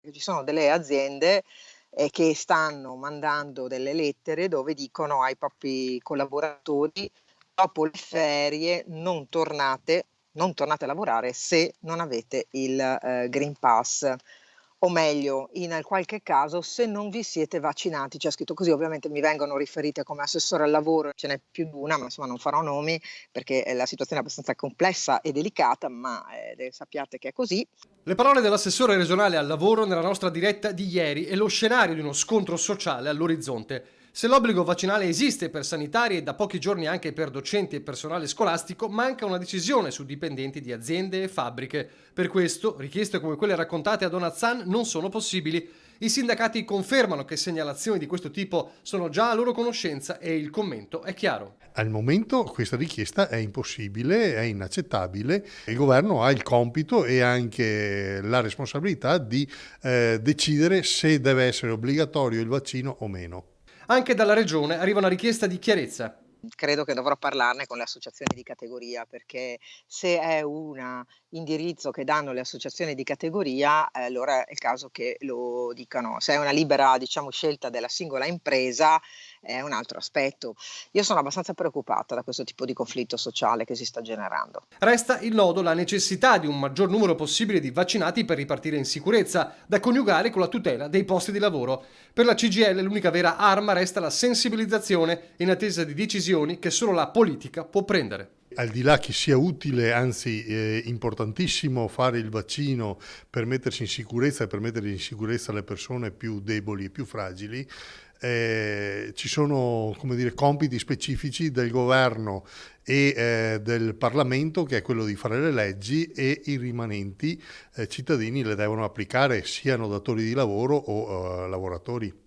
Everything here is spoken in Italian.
Ci sono delle aziende, che stanno mandando delle lettere dove dicono ai propri collaboratori: "Dopo le ferie non tornate a lavorare se non avete il, Green Pass." O meglio, in qualche caso, se non vi siete vaccinati. C'è scritto così, ovviamente mi vengono riferite come assessore al lavoro, ce n'è più di una, ma insomma non farò nomi perché, la situazione è abbastanza complessa e delicata, ma, sappiate che è così. Le parole dell'assessore regionale al lavoro nella nostra diretta di ieri e lo scenario di uno scontro sociale all'orizzonte. Se l'obbligo vaccinale esiste per sanitari e da pochi giorni anche per docenti e personale scolastico, manca una decisione su dipendenti di aziende e fabbriche. Per questo, richieste come quelle raccontate a Donazzan non sono possibili. I sindacati confermano che segnalazioni di questo tipo sono già a loro conoscenza e il commento è chiaro. Al momento questa richiesta è impossibile, è inaccettabile. Il governo ha il compito e anche la responsabilità di decidere se deve essere obbligatorio il vaccino o meno. Anche dalla regione arriva una richiesta di chiarezza. Credo che dovrò parlarne con le associazioni di categoria, perché se è un indirizzo che danno le associazioni di categoria, allora è il caso che lo dicano. Se è una libera, diciamo, scelta della singola impresa è un altro aspetto. Io sono abbastanza preoccupata da questo tipo di conflitto sociale che si sta generando. Resta il nodo la necessità di un maggior numero possibile di vaccinati per ripartire in sicurezza, da coniugare con la tutela dei posti di lavoro. Per la CGIL l'unica vera arma resta la sensibilizzazione in attesa di decisioni che solo la politica può prendere. Al di là che sia utile, anzi importantissimo fare il vaccino per mettersi in sicurezza e per mettere in sicurezza le persone più deboli e più fragili, ci sono, come dire, compiti specifici del governo e del Parlamento, che è quello di fare le leggi, e i rimanenti cittadini le devono applicare, siano datori di lavoro o lavoratori.